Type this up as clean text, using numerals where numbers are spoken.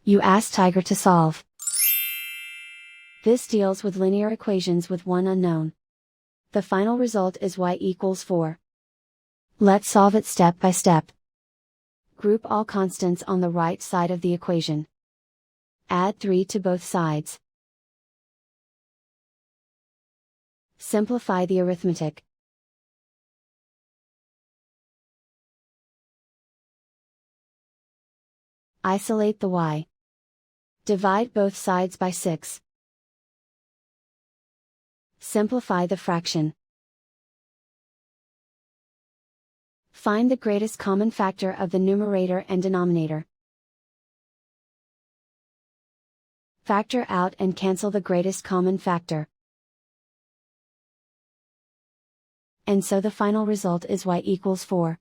You ask Tiger to solve. This deals with linear equations with one unknown. The final result is y equals 4. Let's solve it step by step. Group all constants on the right side of the equation. Add 3 to both sides. Simplify the arithmetic. Isolate the y. Divide both sides by 6. Simplify the fraction. Find the greatest common factor of the numerator and denominator. Factor out and cancel the greatest common factor. And so the final result is y equals 4.